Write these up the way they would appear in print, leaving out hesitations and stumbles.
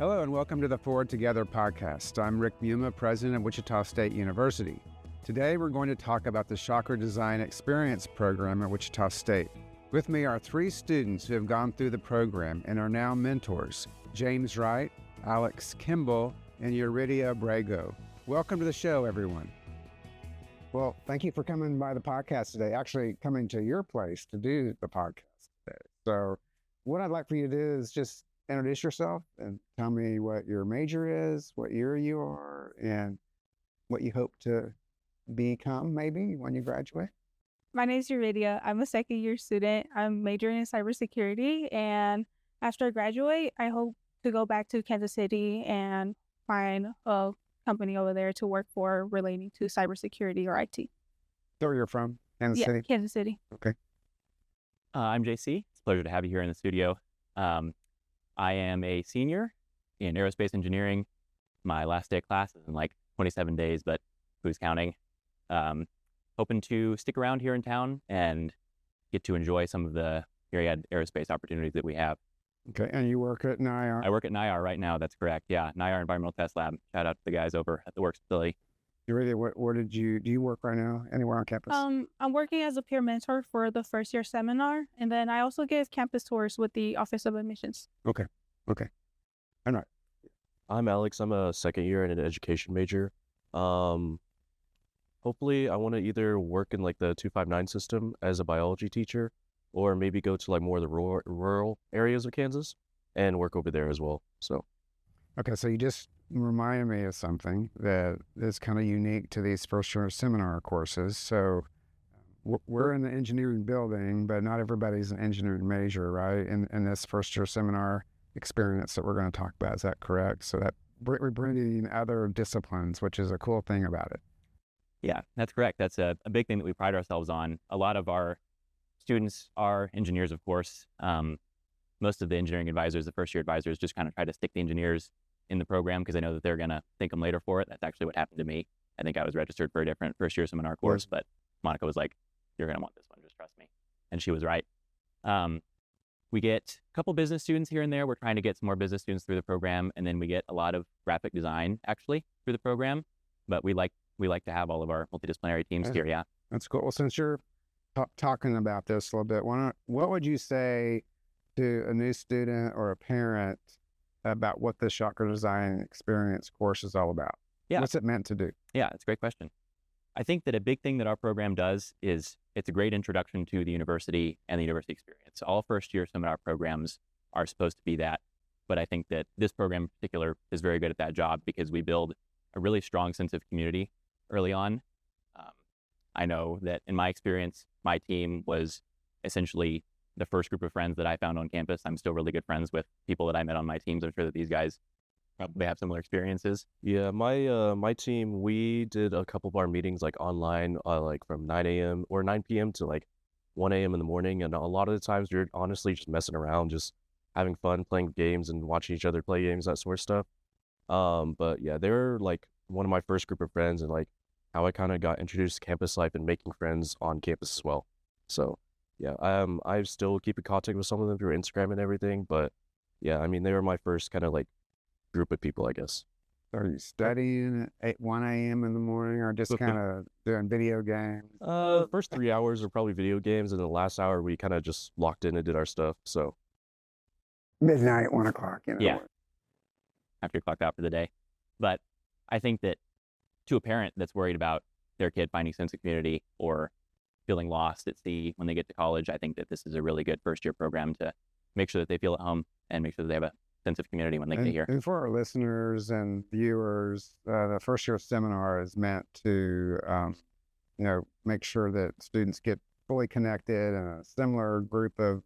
Hello and welcome to the Forward Together podcast. I'm Rick Muma, president of Wichita State University. Today we're going to talk about the Shocker Design Experience program at Wichita State. With me are three students who have gone through the program and are now mentors: James Wright, Alex Kimble, and Yuridia Abrego. Welcome to the show, everyone. Well, thank you for coming by the podcast today, actually coming to your place to do the podcast today. So what I'd like for you to do is just introduce yourself and tell me what your major is, what year you are, and what you hope to become maybe when you graduate. My name is Yuridia. I'm a second-year student. I'm majoring in cybersecurity, and after I graduate, I hope to go back to Kansas City and find a company over there to work for relating to cybersecurity or IT. So where you're from? Kansas City? Kansas City. Okay. I'm JC. It's a pleasure to have you here in the studio. I am a senior in aerospace engineering. My last day of class is in like 27 days, but who's counting? Hoping to stick around here in town and get to enjoy some of the myriad aerospace opportunities that we have. Okay, and you work at NIR? I work at NIR right now, that's correct. Yeah, NIR Environmental Test Lab. Shout out to the guys over at the works facility. Yuridia, where do you work right now? Anywhere on campus? I'm working as a peer mentor for the first year seminar, and then I also give campus tours with the Office of Admissions. Okay. All right. I'm Alex. I'm a second year and an education major. Hopefully I want to either work in like the 259 system as a biology teacher, or maybe go to like more of the rural areas of Kansas and work over there as well. So, okay, so you just reminded me of something that is kind of unique to these first year seminar courses. So we're in the engineering building, but not everybody's an engineering major, right? In this first year seminar experience that we're going to talk about, is that correct? So that we're bringing in other disciplines, which is a cool thing about it. Yeah, that's correct. That's a big thing that we pride ourselves on. A lot of our students are engineers, of course. Most of the engineering advisors, the first year advisors, just kind of try to stick the engineers in the program because they know that they're going to thank them later for it. That's actually what happened to me. I think I was registered for a different first year seminar course, but Monica was like, "You're going to want this one, just trust me." And she was right. We get a couple business students here and there. We're trying to get some more business students through the program. And then we get a lot of graphic design actually through the program. But we like to have all of our multidisciplinary teams here. Yeah. That's cool. Well, since you're talking about this a little bit, what would you say to a new student or a parent about what the Shocker Design Experience course is all about? Yeah. What's it meant to do? Yeah, it's a great question. I think that a big thing that our program does is it's a great introduction to the university and the university experience. All first year seminar programs are supposed to be that, but I think that this program in particular is very good at that job because we build a really strong sense of community early on. I know that in my experience, my team was essentially the first group of friends that I found on campus. I'm still really good friends with people that I met on my teams. I'm sure that these guys probably have similar experiences. Yeah, my team, we did a couple of our meetings like online, like from 9 a.m. or 9 p.m. to like 1 a.m. in the morning. And a lot of the times you're honestly just messing around, just having fun, playing games and watching each other play games, that sort of stuff. But yeah, they're like one of my first group of friends, and like how I kind of got introduced to campus life and making friends on campus as well. So yeah, I still keep in contact with some of them through Instagram and everything. But yeah, I mean, they were my first kind of like group of people, I guess. Are you studying at 1 a.m. in the morning, or just kind of doing video games? First 3 hours are probably video games, and the last hour we kind of just locked in and did our stuff. So midnight, 1 o'clock, you know. Yeah. After you're clocked out for the day. But I think that to a parent that's worried about their kid finding a sense of community or feeling lost at sea when they get to college, I think that this is a really good first year program to make sure that they feel at home and make sure that they have a sense of community when they get here. And for our listeners and viewers, the first year seminar is meant to, make sure that students get fully connected in a similar group of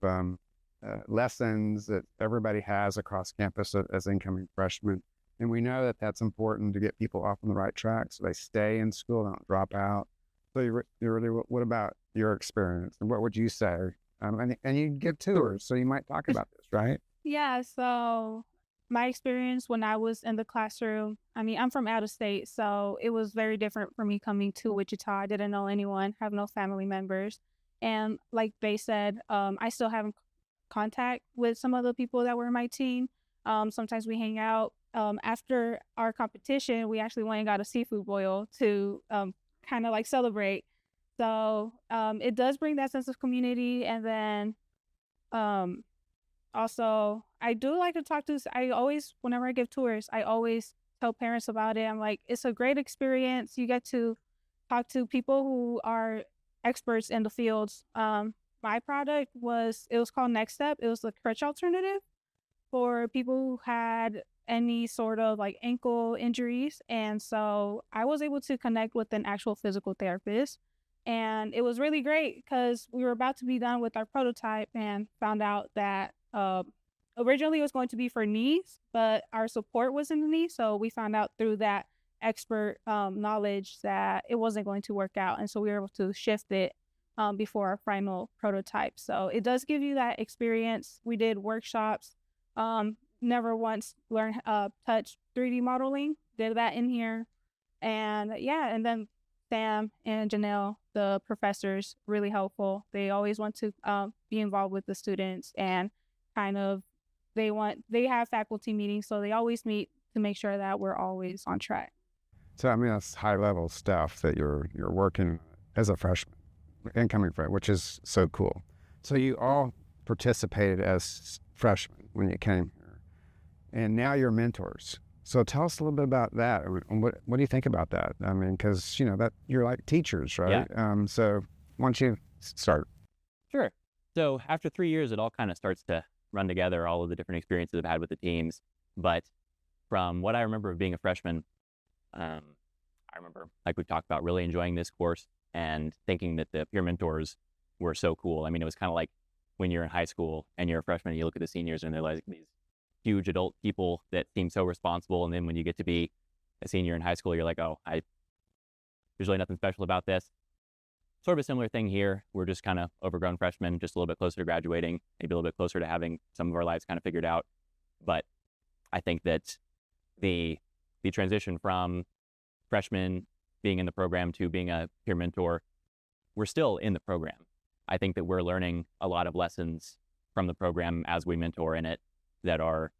lessons that everybody has across campus as incoming freshmen. And we know that that's important to get people off on the right track so they stay in school, don't drop out. So what about your experience? And what would you say? And you give tours, so you might talk about this, right? Yeah, so my experience when I was in the classroom, I mean, I'm from out of state, so it was very different for me coming to Wichita. I didn't know anyone, have no family members. And like they said, I still have contact with some of the people that were in my team. Sometimes we hang out. After our competition, we actually went and got a seafood boil to kind of like celebrate. So it does bring that sense of community. And then also, I do like to talk to, I always, whenever I give tours, I always tell parents about it. I'm like, it's a great experience. You get to talk to people who are experts in the fields. My product it was called Next Step. It was the crutch alternative for people who had any sort of like ankle injuries. And so I was able to connect with an actual physical therapist. And it was really great because we were about to be done with our prototype and found out that originally it was going to be for knees, but our support was in the knee. So we found out through that expert knowledge that it wasn't going to work out. And so we were able to shift it before our final prototype. So it does give you that experience. We did workshops. Never once learned touch 3D modeling. Did that in here. And yeah, and then Sam and Janelle, the professors, really helpful. They always want to be involved with the students, and kind of they have faculty meetings, so they always meet to make sure that we're always on track. So I mean, that's high level stuff that you're working as a freshman, incoming freshman, which is so cool. So you all participated as freshmen when you came here, and now you're mentors. So tell us a little bit about that. What do you think about that? I mean, because that you're like teachers, right? Yeah. So why don't you start? Sure. So after 3 years, it all kind of starts to run together, all of the different experiences I've had with the teams. But from what I remember of being a freshman, I remember, like we talked about, really enjoying this course and thinking that the peer mentors were so cool. I mean, it was kind of like when you're in high school and you're a freshman, and you look at the seniors and they're like these huge adult people that seem so responsible. And then when you get to be a senior in high school, you're like, oh, there's really nothing special about this. Sort of a similar thing here. We're just kind of overgrown freshmen, just a little bit closer to graduating, maybe a little bit closer to having some of our lives kind of figured out. But I think that the transition from freshman being in the program to being a peer mentor, we're still in the program. I think that we're learning a lot of lessons from the program as we mentor in it that are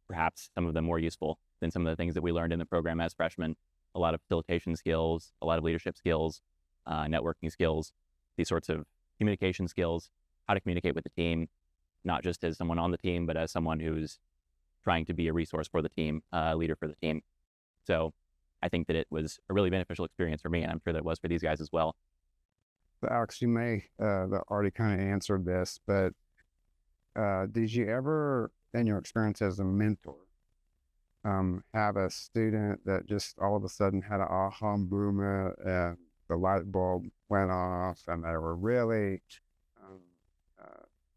perhaps some of them more useful than some of the things that we learned in the program as freshmen. A lot of facilitation skills, a lot of leadership skills, networking skills, these sorts of communication skills, how to communicate with the team, not just as someone on the team, but as someone who's trying to be a resource for the team, a leader for the team. So I think that it was a really beneficial experience for me, and I'm sure that it was for these guys as well. Alex, you may have already kind of answered this, but did you ever, in your experience as a mentor, have a student that just all of a sudden had an aha moment and the light bulb went off and they were really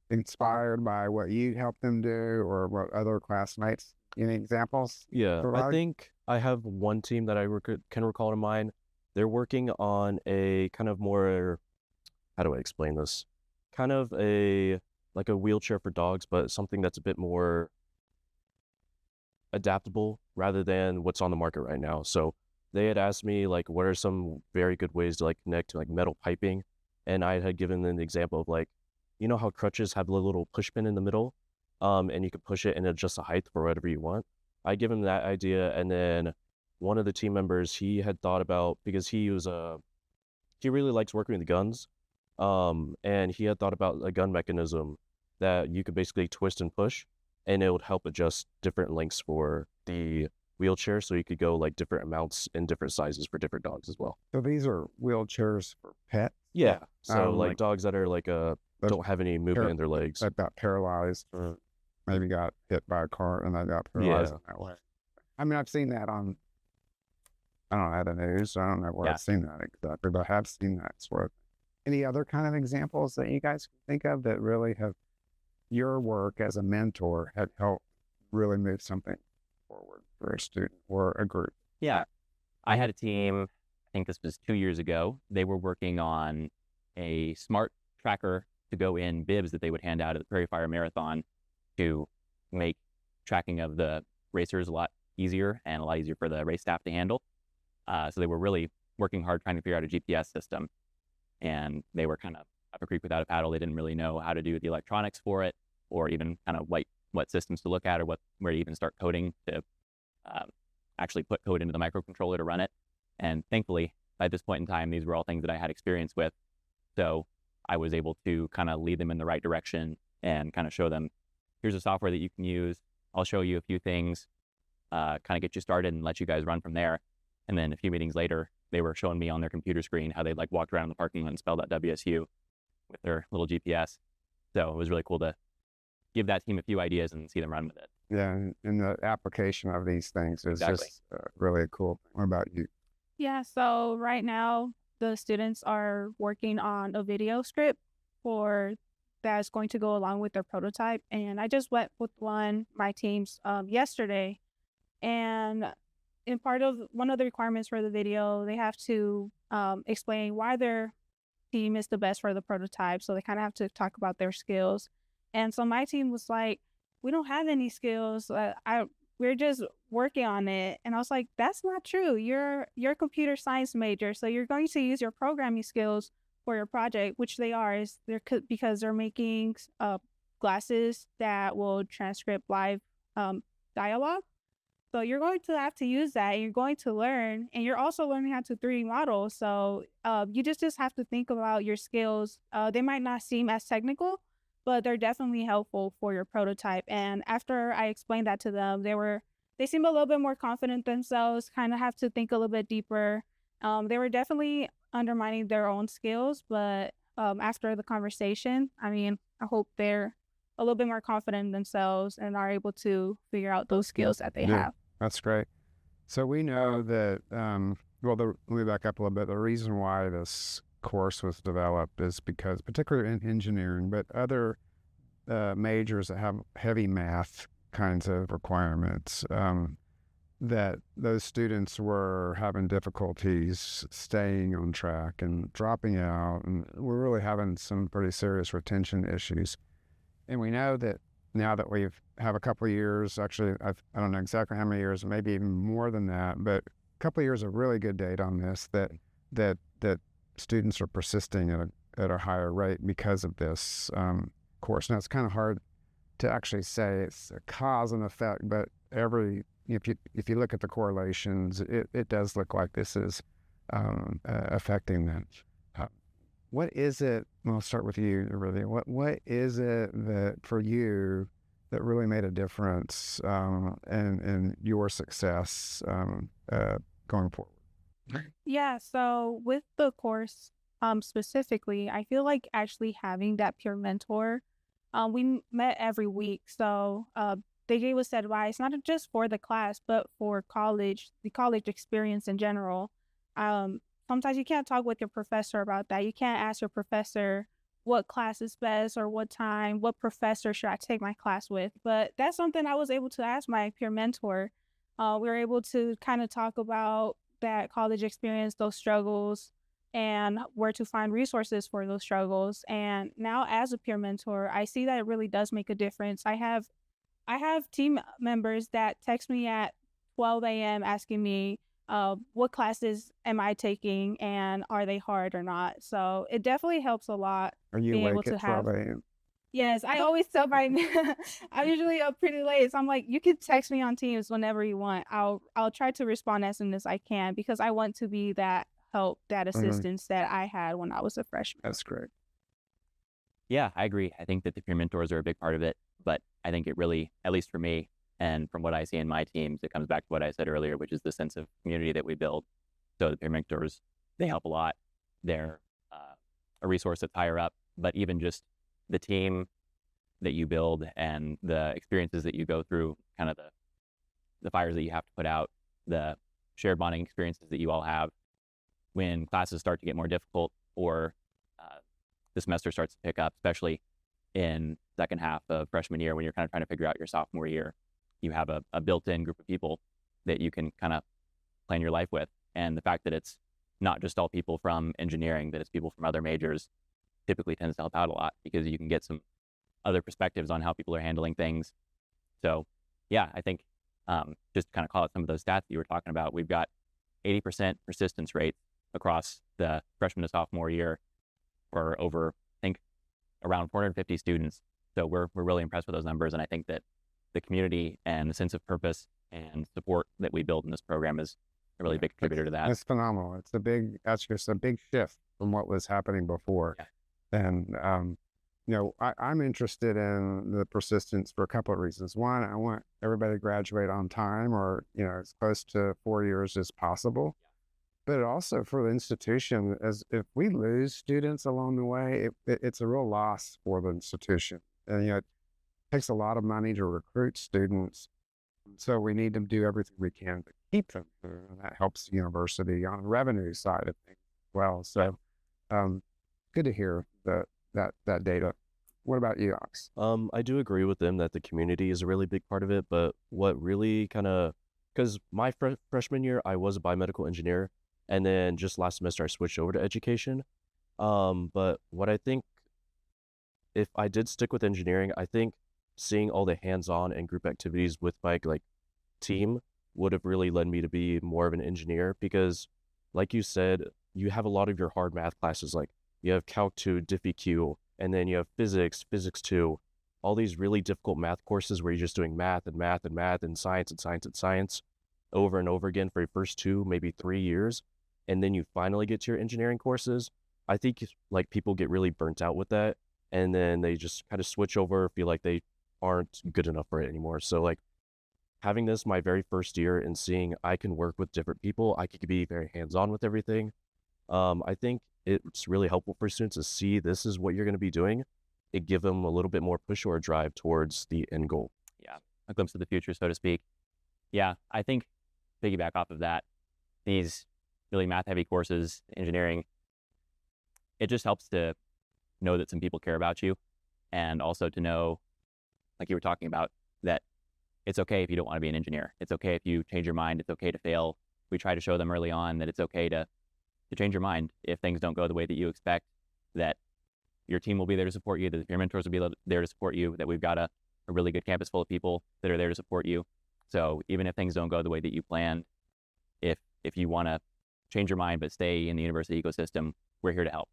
inspired by what you helped them do or what other classmates? Any examples? Yeah, provide? I think I have one team that I can recall in mind. They're working on a kind of more, how do I explain this? Kind of like a wheelchair for dogs, but something that's a bit more adaptable rather than what's on the market right now. So they had asked me like, what are some very good ways to like connect to like metal piping? And I had given them the example of like, you know how crutches have a little push pin in the middle, and you can push it and adjust the height for whatever you want. I give him that idea, and then one of the team members, he had thought about, because he really likes working with guns, and he had thought about a gun mechanism that you could basically twist and push, and it would help adjust different lengths for the wheelchair, so you could go like different amounts and different sizes for different dogs as well. So these are wheelchairs for pets? Yeah. So like like dogs that are like don't have any movement in their legs. that got paralyzed or maybe got hit by a car and they got paralyzed in that way. I mean, I've seen that on, I don't know, the news. I don't know where I've seen that exactly, but I have seen that sort of. Any other kind of examples that you guys can think of that really have your work as a mentor had helped really move something forward for a student or a group? Yeah. I had a team, I think this was 2 years ago. They were working on a smart tracker to go in bibs that they would hand out at the Prairie Fire Marathon to make tracking of the racers a lot easier and a lot easier for the race staff to handle. So they were really working hard trying to figure out a GPS system. And they were kind of up a creek without a paddle. They didn't really know how to do the electronics for it or even kind of what systems to look at or where to even start coding to actually put code into the microcontroller to run it. And thankfully, by this point in time, these were all things that I had experience with. So I was able to kind of lead them in the right direction and kind of show them, here's a software that you can use. I'll show you a few things, kind of get you started and let you guys run from there. And then a few meetings later, they were showing me on their computer screen how they like walked around the parking lot and spelled out WSU with their little GPS. So it was really cool to give that team a few ideas and see them run with it. Yeah, and the application of these things is just really cool. What about you? Yeah, so right now the students are working on a video script for that's going to go along with their prototype. And I just went with my team's yesterday. And in part of one of the requirements for the video, they have to explain why their team is the best for the prototype. So they kind of have to talk about their skills. And so my team was like, we don't have any skills. We're just working on it. And I was like, that's not true. You're a computer science major, so you're going to use your programming skills for your project, which they are, because they're making glasses that will transcribe live dialogue. So you're going to have to use that, and you're going to learn, and you're also learning how to 3D model. So you just have to think about your skills. They might not seem as technical, but they're definitely helpful for your prototype. And after I explained that to them, they seemed a little bit more confident themselves, kind of have to think a little bit deeper. They were definitely undermining their own skills, but after the conversation, I mean, I hope they're a little bit more confident in themselves and are able to figure out those skills that they have. That's great. So we know that, let me back up a little bit. The reason why this course was developed is because, particularly in engineering, but other majors that have heavy math kinds of requirements, that those students were having difficulties staying on track and dropping out, and we're really having some pretty serious retention issues. And we know that now that we have a couple of years, actually, I don't know exactly how many years, maybe even more than that, but a couple of years of really good data on this, that students are persisting at a higher rate because of this course. Now, it's kind of hard to actually say it's a cause and effect, but if you look at the correlations, it does look like this is affecting them. What is it? Well, I'll start with you, Yuridia. What is it that for you that really made a difference in your success going forward? Yeah, so with the course specifically, I feel like actually having that peer mentor, we met every week. So they gave us advice, not just for the class, but for the college experience in general. Sometimes you can't talk with your professor about that. You can't ask your professor what class is best or what professor should I take my class with. But that's something I was able to ask my peer mentor. We were able to kind of talk about that college experience, those struggles, and where to find resources for those struggles. And now as a peer mentor, I see that it really does make a difference. I have team members that text me at 12 a.m. asking me, what classes am I taking and are they hard or not? So it definitely helps a lot. Are you awake at 12 a.m.? Yes, I always tell I'm usually up pretty late. So I'm like, you can text me on Teams whenever you want. I'll try to respond as soon as I can because I want to be that help, that assistance that I had when I was a freshman. That's great. Yeah, I agree. I think that the peer mentors are a big part of it, but I think it really, at least for me, and from what I see in my teams, it comes back to what I said earlier, which is the sense of community that we build. So the peer mentors, they help a lot. They're a resource that's higher up, but even just the team that you build and the experiences that you go through, kind of the fires that you have to put out, the shared bonding experiences that you all have when classes start to get more difficult or the semester starts to pick up, especially in second half of freshman year when you're kind of trying to figure out your sophomore year. You have a built-in group of people that you can kind of plan your life with. And the fact that it's not just all people from engineering, that it's people from other majors typically tends to help out a lot because you can get some other perspectives on how people are handling things. So yeah, I think just kind of call out some of those stats that you were talking about. We've got 80% persistence rate across the freshman to sophomore year for over, I think, around 450 students. So we're really impressed with those numbers. And I think that the community and the sense of purpose and support that we build in this program is a really big contributor to that. It's phenomenal. That's just a big shift from what was happening before. Yeah. And, I'm interested in the persistence for a couple of reasons. One, I want everybody to graduate on time or, as close to 4 years as possible. But also for the institution, as if we lose students along the way, it's a real loss for the institution. And, it takes a lot of money to recruit students. So we need to do everything we can to keep them. And that helps the university on the revenue side of things as well. So good to hear that data. What about you, Ox? I do agree with them that the community is a really big part of it, but what really because my freshman year, I was a biomedical engineer, and then just last semester, I switched over to education. But what I think, if I did stick with engineering, I think seeing all the hands-on and group activities with my team would have really led me to be more of an engineer because, like you said, you have a lot of your hard math classes, like you have Calc 2, Diffie-Q, and then you have Physics 2, all these really difficult math courses where you're just doing math and math and math and science over and over again for your first 2, maybe 3 years. And then you finally get to your engineering courses. I think people get really burnt out with that. And then they just kind of switch over, feel like they aren't good enough for it anymore. So having this my very first year and seeing I can work with different people, I could be very hands-on with everything. I think it's really helpful for students to see this is what you're going to be doing. It give them a little bit more push or drive towards the end goal. Yeah, a glimpse of the future, so to speak. Yeah, I think piggyback off of that, these really math-heavy courses, engineering, it just helps to know that some people care about you, and also to know, like you were talking about, that it's okay if you don't want to be an engineer. It's okay if you change your mind. It's okay to fail. We try to show them early on that it's okay to change your mind if things don't go the way that you expect, that your team will be there to support you, that your mentors will be there to support you, that we've got a really good campus full of people that are there to support you. So even if things don't go the way that you planned, if you want to change your mind but stay in the university ecosystem, we're here to help.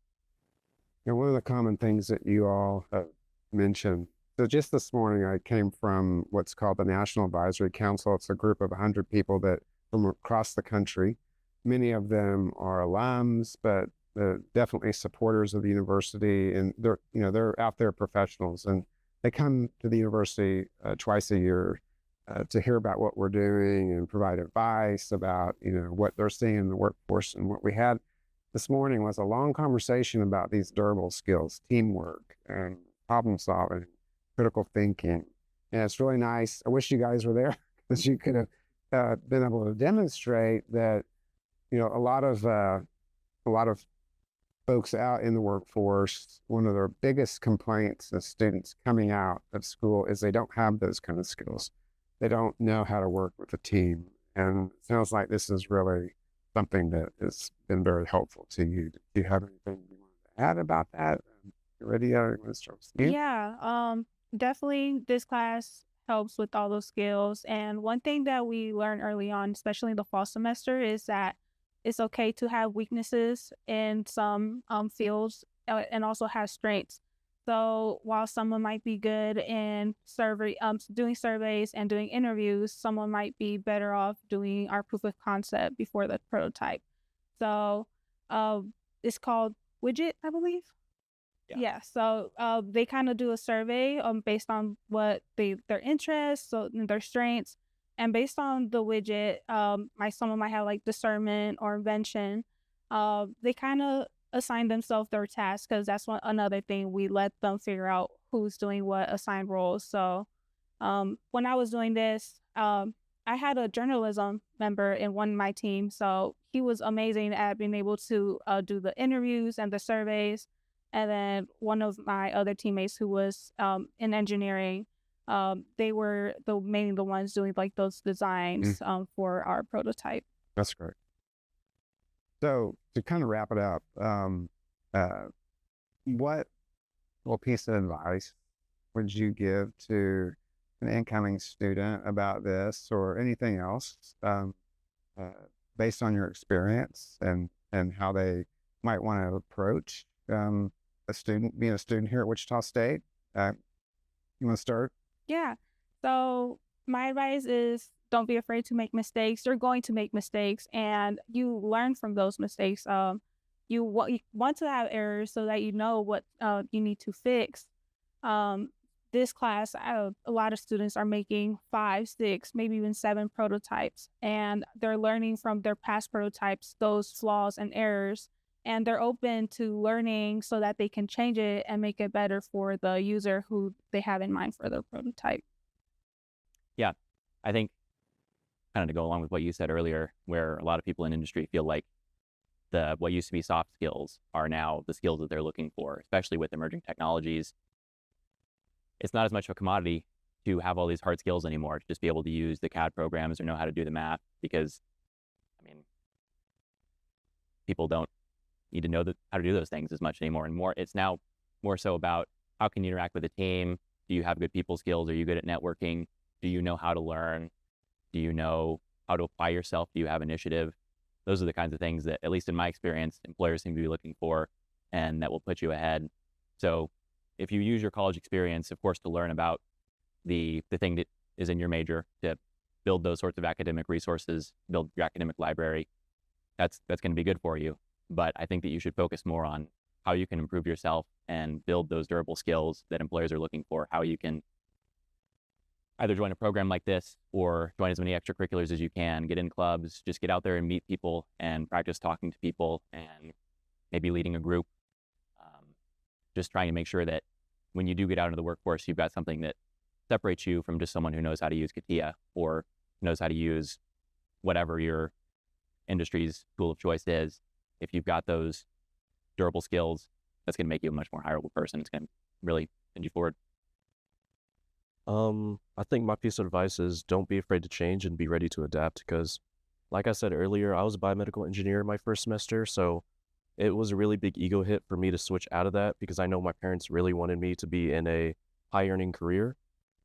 One of the common things that you all have mentioned, so just this morning I came from what's called the National Advisory Council. It's a group of 100 people that from across the country. Many of them are alums, but definitely supporters of the university, and they're out there professionals, and they come to the university twice a year to hear about what we're doing and provide advice about what they're seeing in the workforce. And what we had this morning was a long conversation about these durable skills, teamwork and problem solving, critical thinking. And it's really nice. I wish you guys were there because you could have been able to demonstrate that a lot of folks out in the workforce, one of their biggest complaints of students coming out of school is they don't have those kind of skills. They don't know how to work with a team. And it sounds like this is really something that has been very helpful to you. Do you have anything you want to add about that? Yuridia, you want to start with you? Yeah, definitely this class helps with all those skills. And one thing that we learned early on, especially in the fall semester, is that it's okay to have weaknesses in some fields and also have strengths. So while someone might be good in doing surveys and doing interviews, someone might be better off doing our proof of concept before the prototype. So it's called Widget, I believe. Yeah. So they kind of do a survey based on what their interests, so their strengths, and based on the widget, someone might have discernment or invention. They kind of assign themselves their tasks because that's another thing. We let them figure out who's doing what assigned roles. So when I was doing this, I had a journalism member in one of my team. So he was amazing at being able to do the interviews and the surveys. And then one of my other teammates who was in engineering, they were mainly the ones doing those designs for our prototype. That's great. So to kind of wrap it up, what piece of advice would you give to an incoming student about this or anything else based on your experience and how they might want to approach being a student here at Wichita State? You want to start? Yeah. So my advice is don't be afraid to make mistakes. You're going to make mistakes, and you learn from those mistakes. You want to have errors so that you know what you need to fix. This class, a lot of students are making 5, 6, maybe even 7 prototypes, and they're learning from their past prototypes, those flaws and errors, and they're open to learning so that they can change it and make it better for the user who they have in mind for their prototype. Yeah, I think kind of to go along with what you said earlier, where a lot of people in industry feel like what used to be soft skills are now the skills that they're looking for, especially with emerging technologies. It's not as much of a commodity to have all these hard skills anymore, to just be able to use the CAD programs or know how to do the math, because, I mean, people don't need to know how to do those things as much anymore. And it's now more so about how can you interact with a team? Do you have good people skills? Are you good at networking? Do you know how to learn? Do you know how to apply yourself? Do you have initiative? Those are the kinds of things that, at least in my experience, employers seem to be looking for, and that will put you ahead. So if you use your college experience, of course, to learn about the thing that is in your major, to build those sorts of academic resources, build your academic library, that's going to be good for you. But I think that you should focus more on how you can improve yourself and build those durable skills that employers are looking for, how you can either join a program like this or join as many extracurriculars as you can, get in clubs, just get out there and meet people and practice talking to people and maybe leading a group. Just trying to make sure that when you do get out into the workforce, you've got something that separates you from just someone who knows how to use CATIA or knows how to use whatever your industry's tool of choice is. If you've got those durable skills, that's going to make you a much more hireable person. It's going to really send you forward. I think my piece of advice is don't be afraid to change and be ready to adapt, because like I said earlier, I was a biomedical engineer my first semester, so it was a really big ego hit for me to switch out of that, because I know my parents really wanted me to be in a high earning career,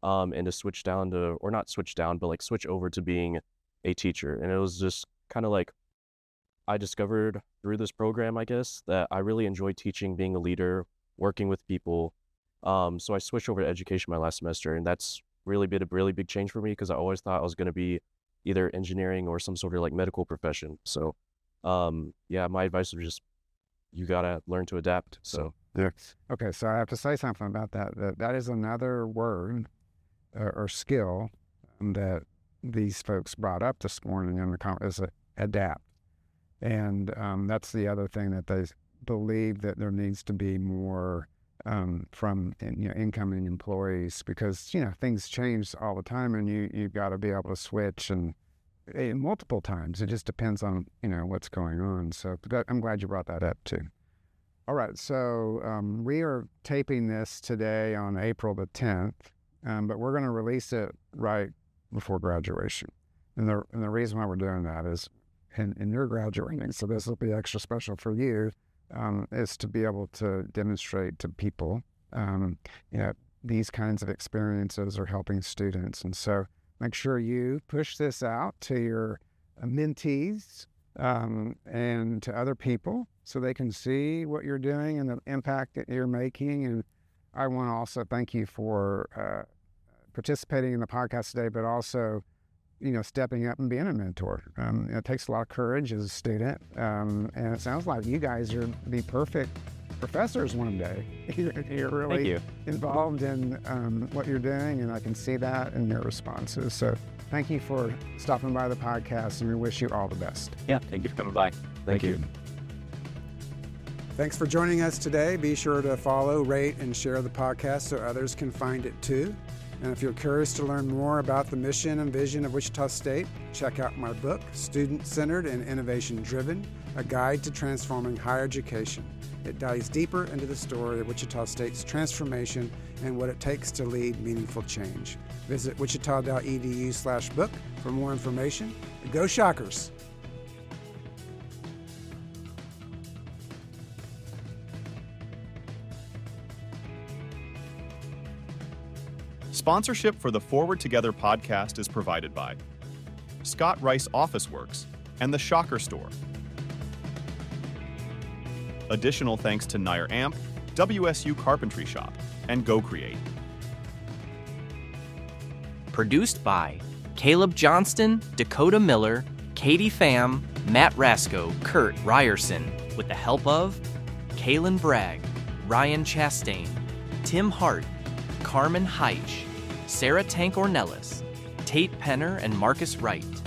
and to switch down to, or not switch down, but like switch over to being a teacher. And it was just kind of like, I discovered through this program, I guess, that I really enjoy teaching, being a leader, working with people. So I switched over to education my last semester, and that's really been a really big change for me, because I always thought I was going to be either engineering or some sort of like medical profession. So, yeah, my advice was just, you got to learn to adapt. So, yeah. Okay, so I have to say something about that. That is another word or skill that these folks brought up this morning in the is adapt. And that's the other thing that they believe, that there needs to be more from incoming employees, because things change all the time, and you've got to be able to switch and multiple times. It just depends on what's going on. So I'm glad you brought that up too. All right, so we are taping this today on April the 10th, but we're going to release it right before graduation. And the reason why we're doing that is, and you're graduating, so this will be extra special for you, is to be able to demonstrate to people, these kinds of experiences are helping students. And so make sure you push this out to your mentees and to other people, so they can see what you're doing and the impact that you're making. And I want to also thank you for participating in the podcast today, but also stepping up and being a mentor. It takes a lot of courage as a student, and it sounds like you guys are the perfect professors one day. You're really involved in what you're doing, and I can see that in your responses. So thank you for stopping by the podcast, and we wish you all the best. Yeah, thank you for coming by. thank you. Thanks for joining us today. Be sure to follow, rate, and share the podcast so others can find it too. And if you're curious to learn more about the mission and vision of Wichita State, check out my book, Student-Centered and Innovation-Driven, A Guide to Transforming Higher Education. It dives deeper into the story of Wichita State's transformation and what it takes to lead meaningful change. Visit wichita.edu/book for more information. Go Shockers! Sponsorship for the Forward Together podcast is provided by Scott Rice Office Works and the Shocker Store. Additional thanks to Nair Amp, WSU Carpentry Shop, and Go Create. Produced by Caleb Johnston, Dakota Miller, Katie Pham, Matt Rasco, Kurt Ryerson, with the help of Kaylin Bragg, Ryan Chastain, Tim Hart, Carmen Heitch, Sarah Tank Ornelas, Tate Penner, and Marcus Wright.